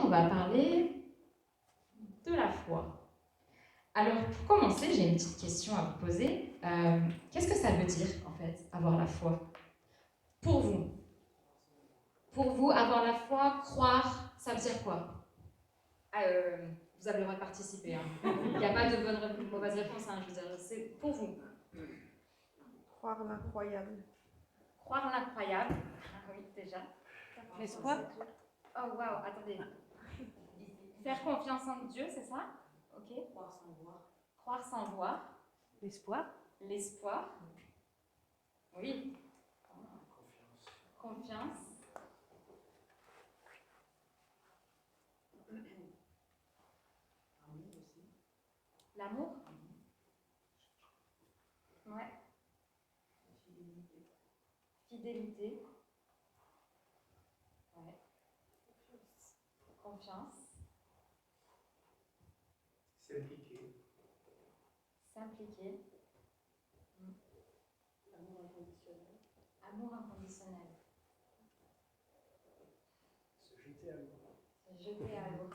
on va parler de la foi. Alors, pour commencer, j'ai une petite question à vous poser. Qu'est-ce que ça veut dire, en fait, avoir la foi? Pour vous? Pour vous, avoir la foi, croire, ça veut dire quoi? Vous avez le droit de participer. Hein. Il n'y a pas de bonne ou mauvaise réponse. Hein, je veux dire, c'est pour vous. Croire l'incroyable. Croire l'incroyable. Ah oui, déjà. L'espoir. Oh, waouh, attendez. Faire confiance en Dieu, c'est ça? Ok. Croire sans voir. Croire sans voir. L'espoir. L'espoir. Oui. Confiance. Confiance. Amour aussi. L'amour. Ouais. Fidélité. Fidélité. Ouais. Confiance. S'impliquer. S'impliquer. Amour inconditionnel. Amour inconditionnel. Se jeter à l'eau. Se jeter à l'eau.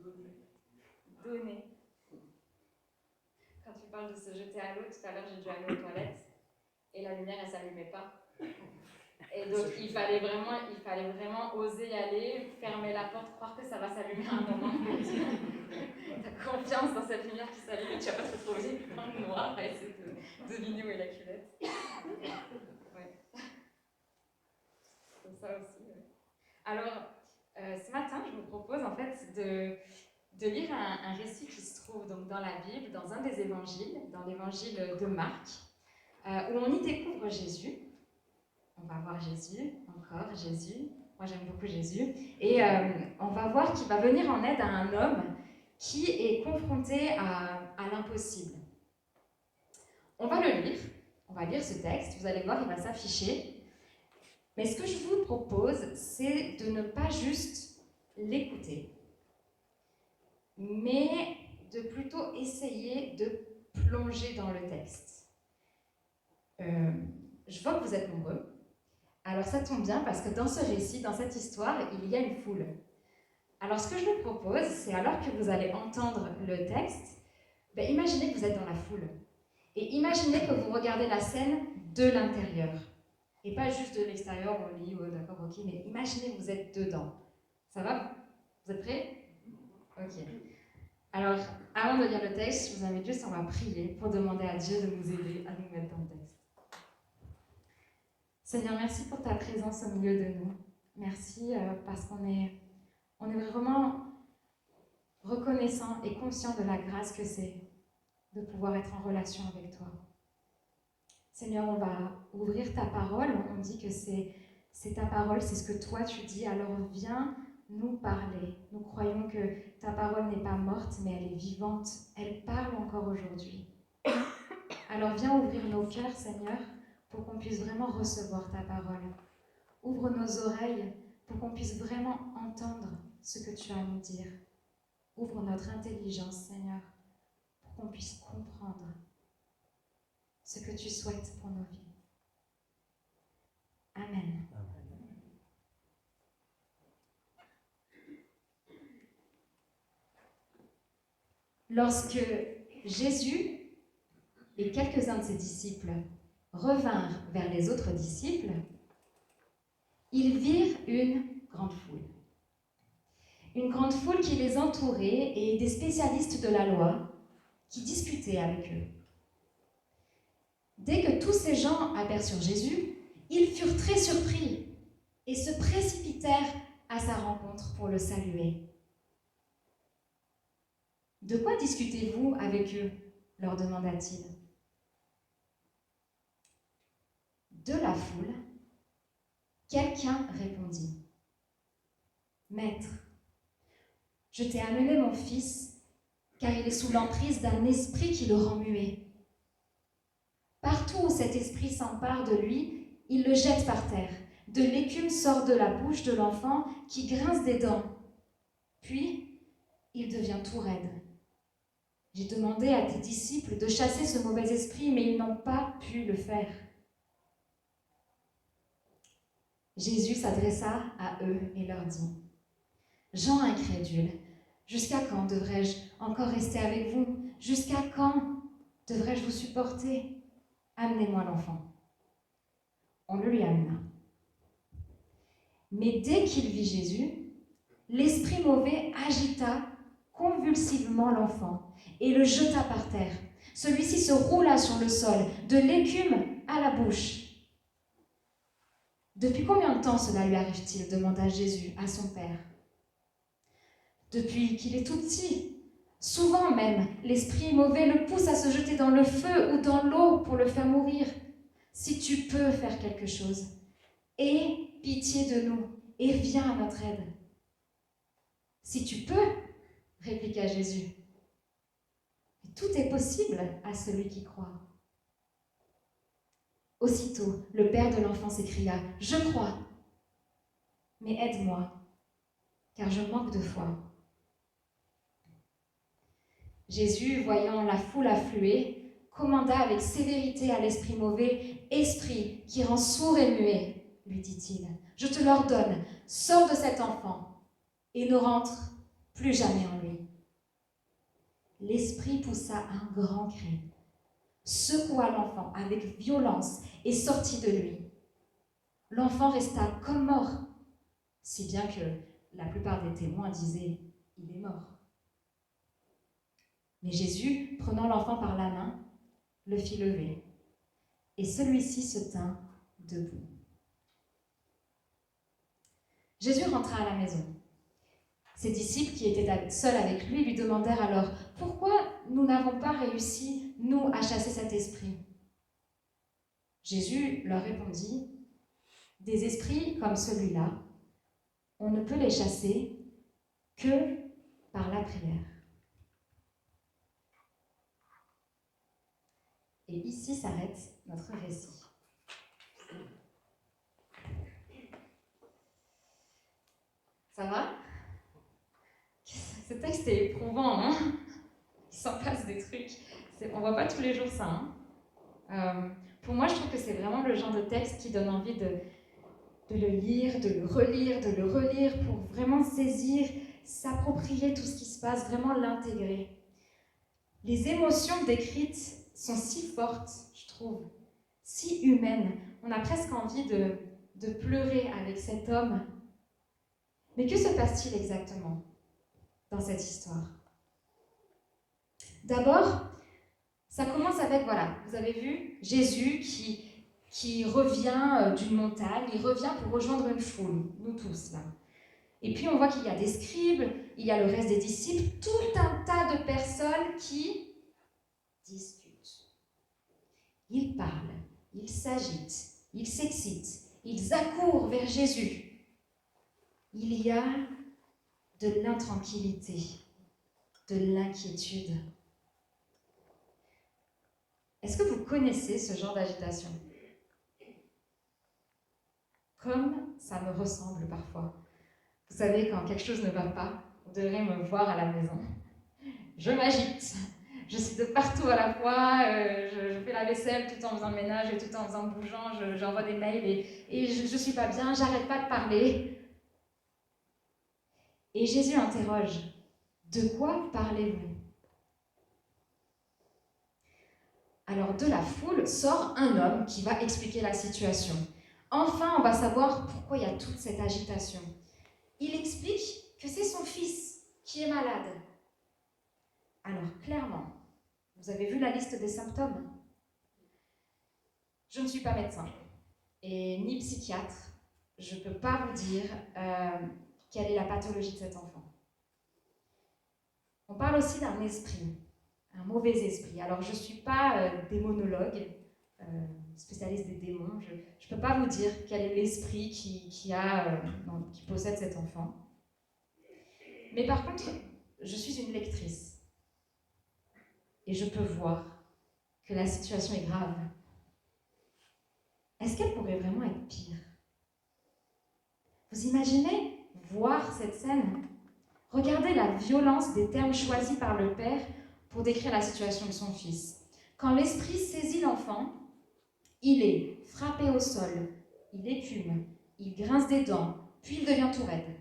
Donner. Donner. Quand tu parles de se jeter à l'eau, tout à l'heure j'ai dû aller aux toilettes et la lumière elle s'allumait pas. Et donc il fallait vraiment oser y aller, fermer la porte, croire que ça va s'allumer à un moment. T'as confiance dans cette lumière qui s'allume et tu vas pas te retrouver dans le noir à essayer de deviner où est la cuvette. Ouais. C'est ça aussi. Ouais. Alors, ce matin, je vous propose en fait de lire un récit qui se trouve donc dans la Bible, dans un des évangiles, dans l'évangile de Marc, où on y découvre Jésus. On va voir Jésus, encore Jésus. Moi, j'aime beaucoup Jésus. Et on va voir qu'il va venir en aide à un homme qui est confronté à l'impossible. On va le lire. On va lire ce texte. Vous allez voir, il va s'afficher. Mais ce que je vous propose, c'est de ne pas juste l'écouter, mais de plutôt essayer de plonger dans le texte. Je vois que vous êtes nombreux. Alors ça tombe bien parce que dans ce récit, dans cette histoire, il y a une foule. Alors ce que je vous propose, c'est alors que vous allez entendre le texte, imaginez que vous êtes dans la foule. Et imaginez que vous regardez la scène de l'intérieur. Et pas juste de l'extérieur, on lit, d'accord, ok, mais imaginez que vous êtes dedans. Ça va? Vous êtes prêts? Ok. Alors, avant de lire le texte, je vous invite juste, on va prier pour demander à Dieu de nous aider à nous mettre dans le texte. Seigneur, merci pour ta présence au milieu de nous. Merci parce qu'on est vraiment reconnaissant et conscient de la grâce que c'est de pouvoir être en relation avec toi. Seigneur, on va ouvrir ta parole. On dit que c'est ta parole, c'est ce que toi tu dis. Alors viens nous parler. Nous croyons que ta parole n'est pas morte, mais elle est vivante. Elle parle encore aujourd'hui. Alors viens ouvrir nos cœurs, Seigneur, pour qu'on puisse vraiment recevoir ta parole. Ouvre nos oreilles pour qu'on puisse vraiment entendre ce que tu as à nous dire. Ouvre notre intelligence, Seigneur, pour qu'on puisse comprendre ce que tu souhaites pour nos vies. Amen. Lorsque Jésus et quelques-uns de ses disciples revinrent vers les autres disciples, ils virent une grande foule. Une grande foule qui les entourait et des spécialistes de la loi qui discutaient avec eux. Dès que tous ces gens aperçurent Jésus, ils furent très surpris et se précipitèrent à sa rencontre pour le saluer. « De quoi discutez-vous avec eux ?» leur demanda-t-il. De la foule, quelqu'un répondit. « Maître, je t'ai amené mon fils, car il est sous l'emprise d'un esprit qui le rend muet. Partout où cet esprit s'empare de lui, il le jette par terre. De l'écume sort de la bouche de l'enfant qui grince des dents. Puis, il devient tout raide. J'ai demandé à tes disciples de chasser ce mauvais esprit, mais ils n'ont pas pu le faire. » Jésus s'adressa à eux et leur dit : Gens incrédules, jusqu'à quand devrais-je encore rester avec vous? Jusqu'à quand devrais-je vous supporter? Amenez-moi l'enfant. On le lui amena. Mais dès qu'il vit Jésus, l'esprit mauvais agita convulsivement l'enfant et le jeta par terre. Celui-ci se roula sur le sol, de l'écume à la bouche. Depuis combien de temps cela lui arrive-t-il? Demanda Jésus à son père. Depuis qu'il est tout petit. Souvent même, l'esprit mauvais le pousse à se jeter dans le feu ou dans l'eau pour le faire mourir. Si tu peux faire quelque chose, aie pitié de nous et viens à notre aide. Si tu peux, répliqua Jésus. Tout est possible à celui qui croit. Aussitôt, le père de l'enfant s'écria, « Je crois, mais aide-moi, car je manque de foi. » Jésus, voyant la foule affluer, commanda avec sévérité à l'esprit mauvais, « Esprit qui rend sourd et muet, lui dit-il, je te l'ordonne, sors de cet enfant et ne rentre plus jamais en lui. » L'esprit poussa un grand cri, secoua l'enfant avec violence et sortit de lui. L'enfant resta comme mort, si bien que la plupart des témoins disaient « il est mort ». Mais Jésus, prenant l'enfant par la main, le fit lever, et celui-ci se tint debout. Jésus rentra à la maison. Ses disciples, qui étaient seuls avec lui, lui demandèrent alors « Pourquoi nous n'avons pas réussi, nous, à chasser cet esprit ?» Jésus leur répondit « Des esprits comme celui-là, on ne peut les chasser que par la prière. » Et ici s'arrête notre récit. Ça va? Ce texte est éprouvant, hein? Il s'en passe des trucs. On voit pas tous les jours ça. Hein? Pour moi, je trouve que c'est vraiment le genre de texte qui donne envie de le lire, de le relire pour vraiment saisir, s'approprier tout ce qui se passe, vraiment l'intégrer. Les émotions décrites sont si fortes, je trouve, si humaines. On a presque envie de pleurer avec cet homme. Mais que se passe-t-il exactement dans cette histoire? D'abord, ça commence avec, voilà, vous avez vu, Jésus qui revient d'une montagne, il revient pour rejoindre une foule, nous tous là. Et puis on voit qu'il y a des scribes, il y a le reste des disciples, tout un tas de personnes qui discutent. Ils parlent, ils s'agitent, ils s'excitent, ils accourent vers Jésus. Il y a de l'intranquillité, de l'inquiétude. Est-ce que vous connaissez ce genre d'agitation? Comme ça me ressemble parfois. Vous savez, quand quelque chose ne va pas, vous devrez me voir à la maison. Je m'agite. Je suis de partout à la fois. Je fais la vaisselle tout en faisant le ménage et tout en bougeant. J'envoie des mails et je suis pas bien. J'arrête pas de parler. Et Jésus interroge, de quoi parlez-vous? Alors de la foule sort un homme qui va expliquer la situation. Enfin, on va savoir pourquoi il y a toute cette agitation. Il explique que c'est son fils qui est malade. Alors clairement, vous avez vu la liste des symptômes? Je ne suis pas médecin et ni psychiatre. Je ne peux pas vous dire quelle est la pathologie de cet enfant. On parle aussi d'un esprit, un mauvais esprit. Alors je ne suis pas démonologue, spécialiste des démons. Je ne peux pas vous dire quel est l'esprit qui possède cet enfant. Mais par contre, je suis une lectrice. Et je peux voir que la situation est grave. Est-ce qu'elle pourrait vraiment être pire? Vous imaginez voir cette scène? Regardez la violence des termes choisis par le père pour décrire la situation de son fils. Quand l'esprit saisit l'enfant, il est frappé au sol, il écume, il grince des dents, puis il devient tout raide.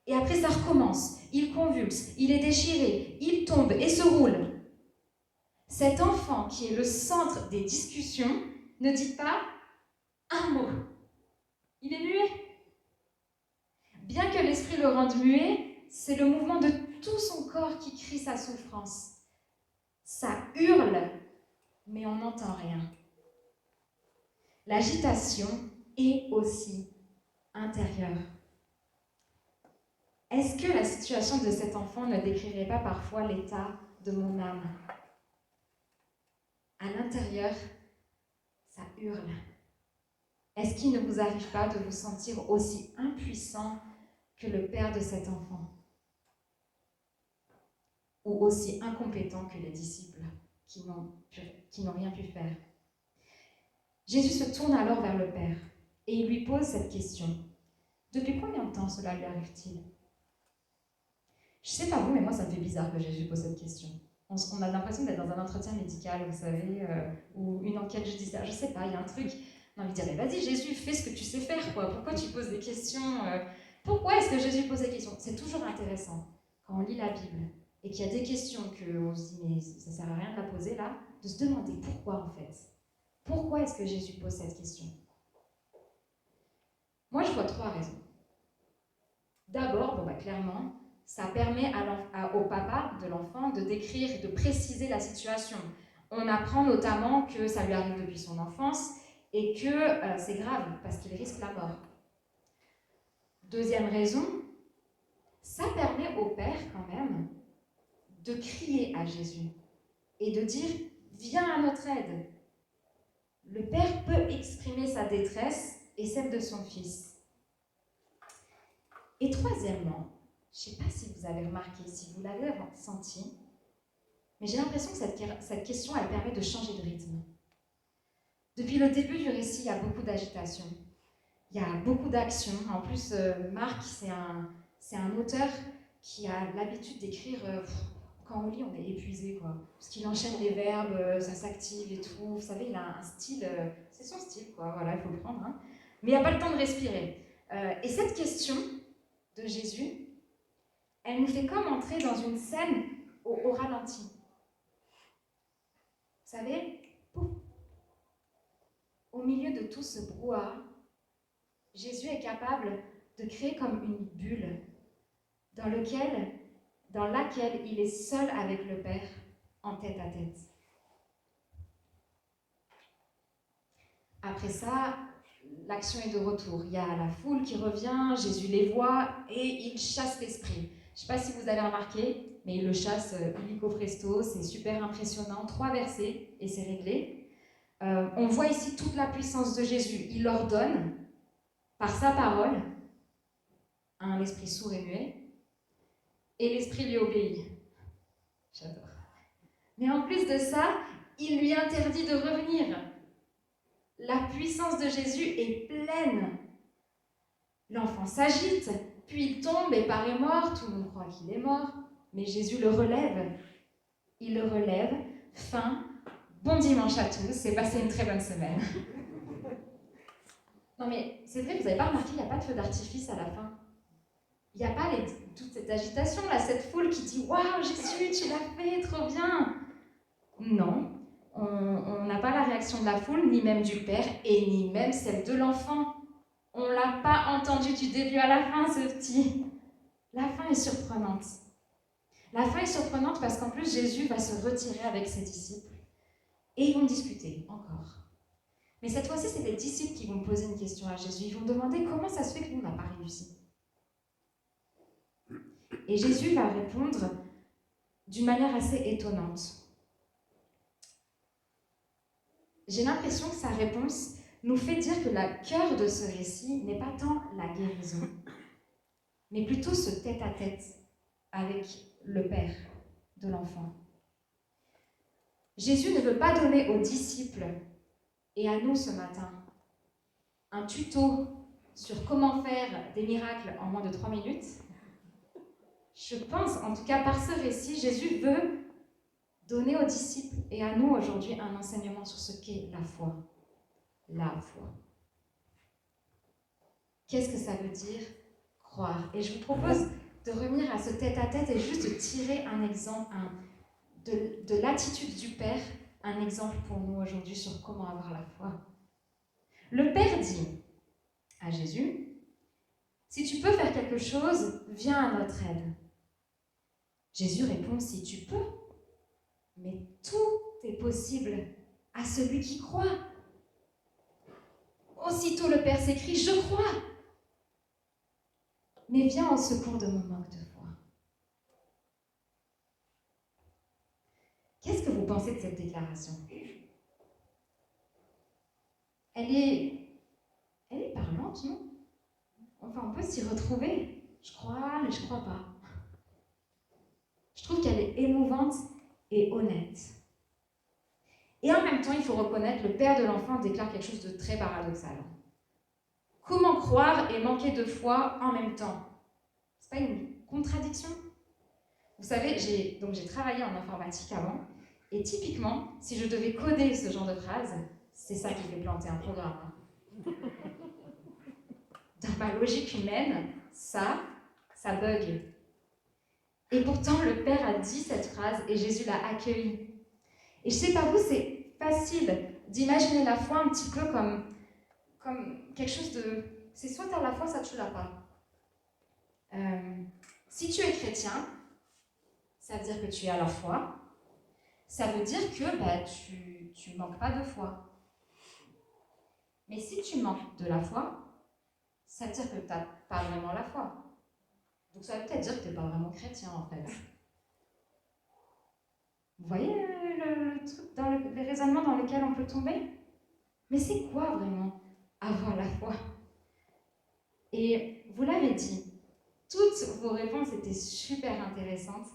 Et après, ça recommence. Il convulse, il est déchiré, il tombe et se roule. Cet enfant qui est le centre des discussions ne dit pas un mot. Il est muet. Bien que l'esprit le rende muet, c'est le mouvement de tout son corps qui crie sa souffrance. Ça hurle, mais on n'entend rien. L'agitation est aussi intérieure. Est-ce que la situation de cet enfant ne décrirait pas parfois l'état de mon âme? À l'intérieur, ça hurle. Est-ce qu'il ne vous arrive pas de vous sentir aussi impuissant que le père de cet enfant? Ou aussi incompétent que les disciples qui n'ont rien pu faire? Jésus se tourne alors vers le Père et il lui pose cette question. Depuis combien de temps cela lui arrive-t-il? Je sais pas vous, mais moi ça me fait bizarre que Jésus pose cette question. On a l'impression d'être dans un entretien médical, vous savez, ou une enquête judiciaire, je sais pas, il y a un truc. On a envie de dire, mais vas-y Jésus, fais ce que tu sais faire, quoi. Pourquoi tu poses des questions Pourquoi est-ce que Jésus pose des questions? C'est toujours intéressant, quand on lit la Bible, et qu'il y a des questions qu'on se dit, mais ça sert à rien de la poser là, de se demander pourquoi en fait. Pourquoi est-ce que Jésus pose cette question? Moi, je vois 3 raisons. D'abord, clairement, ça permet au papa de l'enfant de décrire, de préciser la situation. On apprend notamment que ça lui arrive depuis son enfance et que c'est grave parce qu'il risque la mort. Deuxième raison, ça permet au père quand même de crier à Jésus et de dire « Viens à notre aide ». Le père peut exprimer sa détresse et celle de son fils. Et troisièmement, je ne sais pas si vous avez remarqué, si vous l'avez senti, mais j'ai l'impression que cette question, elle permet de changer de rythme. Depuis le début du récit, il y a beaucoup d'agitation, il y a beaucoup d'action. En plus, Marc, c'est un auteur qui a l'habitude d'écrire... Quand on lit, on est épuisé, quoi. Parce qu'il enchaîne les verbes, ça s'active et tout. Vous savez, il a un style, c'est son style, quoi. Voilà, il faut le prendre. Hein. Mais il n'y a pas le temps de respirer. Et cette question de Jésus, elle nous fait comme entrer dans une scène au ralenti. Vous savez, pouf, au milieu de tout ce brouhaha, Jésus est capable de créer comme une bulle dans laquelle il est seul avec le Père, en tête à tête. Après ça, l'action est de retour. Il y a la foule qui revient, Jésus les voit et il chasse l'esprit. Je ne sais pas si vous avez remarqué, mais il le chasse illico presto, c'est super impressionnant. 3 versets et c'est réglé. On voit ici toute la puissance de Jésus. Il ordonne, par sa parole, à un esprit sourd et muet, et l'esprit lui obéit. J'adore. Mais en plus de ça, il lui interdit de revenir. La puissance de Jésus est pleine. L'enfant s'agite, puis il tombe et paraît mort. Tout le monde croit qu'il est mort, mais Jésus le relève. Il le relève. Fin. Bon dimanche à tous et passez une très bonne semaine. Non mais c'est vrai, vous n'avez pas remarqué, il n'y a pas de feu d'artifice à la fin. Il n'y a pas toute cette agitation, là, cette foule qui dit « Waouh, Jésus, tu l'as fait, trop bien !» Non, on n'a pas la réaction de la foule, ni même du Père, et ni même celle de l'enfant. On ne l'a pas entendu du début à la fin, ce petit. La fin est surprenante. La fin est surprenante parce qu'en plus, Jésus va se retirer avec ses disciples, et ils vont discuter, encore. Mais cette fois-ci, c'est les disciples qui vont poser une question à Jésus. Ils vont demander comment ça se fait que nous, on n'a pas réussi. Et Jésus va répondre d'une manière assez étonnante. J'ai l'impression que sa réponse nous fait dire que le cœur de ce récit n'est pas tant la guérison, mais plutôt ce tête-à-tête avec le Père de l'enfant. Jésus ne veut pas donner aux disciples et à nous ce matin un tuto sur comment faire des miracles en moins de 3 minutes. Je pense, en tout cas par ce récit, Jésus veut donner aux disciples et à nous aujourd'hui un enseignement sur ce qu'est la foi. La foi. Qu'est-ce que ça veut dire croire. Et je vous propose de revenir à ce tête-à-tête et juste de tirer un exemple de l'attitude du Père, un exemple pour nous aujourd'hui sur comment avoir la foi. Le Père dit à Jésus, « Si tu peux faire quelque chose, viens à notre aide. » Jésus répond, « Si tu peux, mais tout est possible à celui qui croit. » Aussitôt le Père s'écrie, « Je crois, mais viens au secours de mon manque de foi. » Qu'est-ce que vous pensez de cette déclaration ? Elle est parlante, non ? Enfin, on peut s'y retrouver. Je crois, mais je crois pas. Je trouve qu'elle est émouvante et honnête. Et en même temps, il faut reconnaître, le père de l'enfant déclare quelque chose de très paradoxal. Comment croire et manquer de foi en même temps ? C'est pas une contradiction ? Vous savez, j'ai travaillé en informatique avant, et typiquement, si je devais coder ce genre de phrase, c'est ça qui fait planter un programme. Dans ma logique humaine, ça bug. Et pourtant, le Père a dit cette phrase et Jésus l'a accueillie. Et je sais pas vous, c'est facile d'imaginer la foi un petit peu comme quelque chose de... C'est soit tu as la foi, soit tu l'as pas. Si tu es chrétien, ça veut dire que tu as la foi. Ça veut dire que tu manques pas de foi. Mais si tu manques de la foi, ça veut dire que tu n'as pas vraiment la foi. Donc ça veut peut-être dire que tu n'es pas vraiment chrétien en fait. Vous voyez le truc, les raisonnements dans lesquels on peut tomber ? Mais c'est quoi vraiment avoir la foi ? Et vous l'avez dit, toutes vos réponses étaient super intéressantes.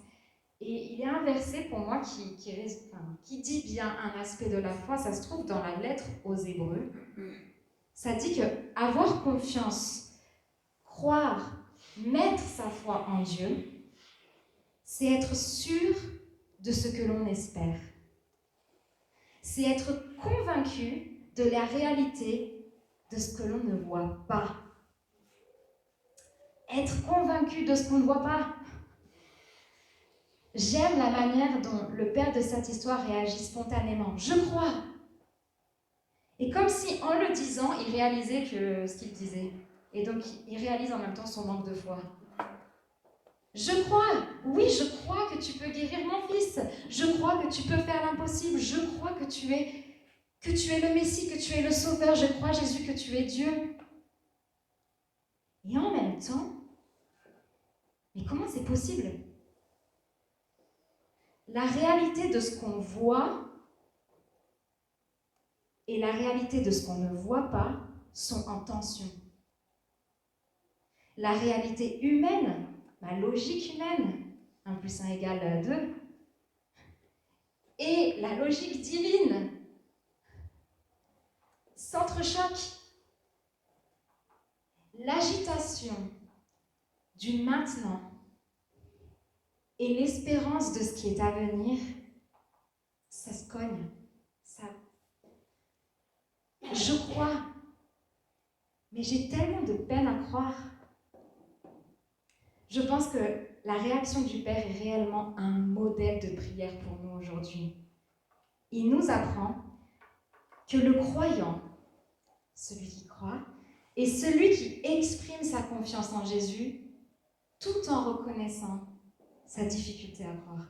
Et il y a un verset pour moi qui dit bien un aspect de la foi, ça se trouve dans la lettre aux Hébreux. Ça dit que avoir confiance, croire, mettre sa foi en Dieu, c'est être sûr de ce que l'on espère. C'est être convaincu de la réalité de ce que l'on ne voit pas. Être convaincu de ce qu'on ne voit pas. J'aime la manière dont le père de cette histoire réagit spontanément. Je crois. Et comme si, en le disant, il réalisait ce qu'il disait. Et donc, il réalise en même temps son manque de foi. Je crois, oui, je crois que tu peux guérir mon fils. Je crois que tu peux faire l'impossible. Je crois que tu es le Messie, que tu es le Sauveur. Je crois, Jésus, que tu es Dieu. Et en même temps, mais comment c'est possible ? La réalité de ce qu'on voit et la réalité de ce qu'on ne voit pas sont en tension. La réalité humaine, ma logique humaine, 1 + 1 = 2, et la logique divine s'entrechoquent. L'agitation du maintenant et l'espérance de ce qui est à venir, ça se cogne. Je crois, mais j'ai tellement de peine à croire. Je pense que la réaction du Père est réellement un modèle de prière pour nous aujourd'hui. Il nous apprend que le croyant, celui qui croit, est celui qui exprime sa confiance en Jésus tout en reconnaissant sa difficulté à croire.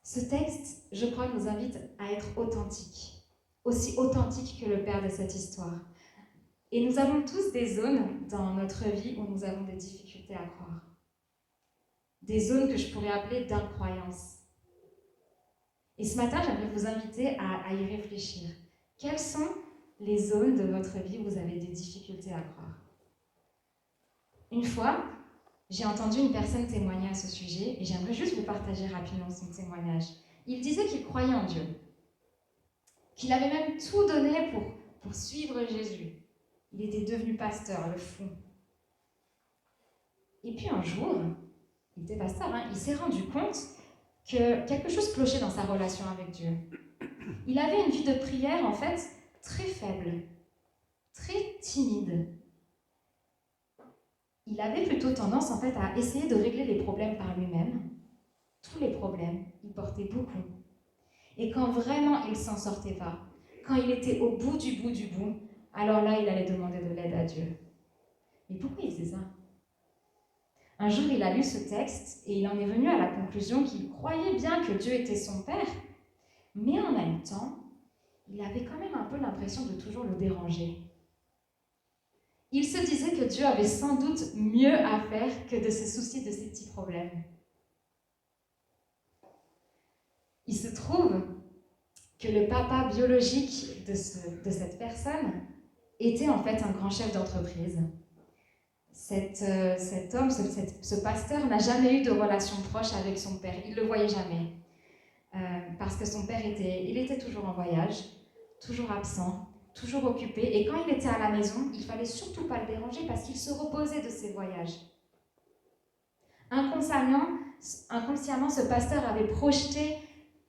Ce texte, je crois, nous invite à être authentiques, aussi authentiques que le père de cette histoire. Et nous avons tous des zones dans notre vie où nous avons des difficultés à croire. Des zones que je pourrais appeler d'incroyance. Et ce matin, j'aimerais vous inviter à y réfléchir. Quelles sont les zones de votre vie où vous avez des difficultés à croire ? Une fois, j'ai entendu une personne témoigner à ce sujet et j'aimerais juste vous partager rapidement son témoignage. Il disait qu'il croyait en Dieu, qu'il avait même tout donné pour suivre Jésus. Il était devenu pasteur, le fou. Et puis un jour, il était pasteur, il s'est rendu compte que quelque chose clochait dans sa relation avec Dieu. Il avait une vie de prière, en fait, très faible, très timide. Il avait plutôt tendance, en fait, à essayer de régler les problèmes par lui-même. Tous les problèmes, il portait beaucoup. Et quand vraiment il s'en sortait pas, quand il était au bout du bout, alors là, il allait demander de l'aide à Dieu. Mais pourquoi il faisait ça? Un jour, il a lu ce texte et il en est venu à la conclusion qu'il croyait bien que Dieu était son Père, mais en même temps, il avait quand même un peu l'impression de toujours le déranger. Il se disait que Dieu avait sans doute mieux à faire que de se soucier de ses petits problèmes. Il se trouve que le papa biologique de cette personne était en fait un grand chef d'entreprise. Cet homme, ce pasteur n'a jamais eu de relation proche avec son père. Il ne le voyait jamais. Parce que son père était toujours en voyage, toujours absent, toujours occupé. Et quand il était à la maison, il ne fallait surtout pas le déranger parce qu'il se reposait de ses voyages. Inconsciemment, ce pasteur avait projeté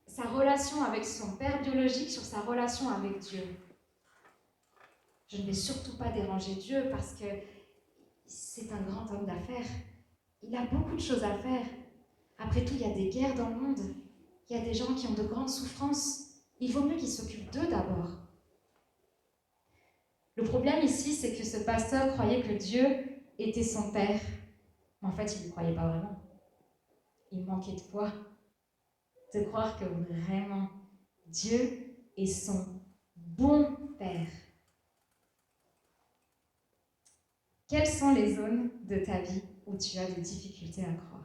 sa relation avec son père biologique sur sa relation avec Dieu. Je ne vais surtout pas déranger Dieu parce que c'est un grand homme d'affaires. Il a beaucoup de choses à faire. Après tout, il y a des guerres dans le monde. Il y a des gens qui ont de grandes souffrances. Il vaut mieux qu'il s'occupe d'eux d'abord. Le problème ici, c'est que ce pasteur croyait que Dieu était son père. Mais en fait, il ne croyait pas vraiment. Il manquait de foi. De croire que vraiment, Dieu est son bon père. Quelles sont les zones de ta vie où tu as des difficultés à croire?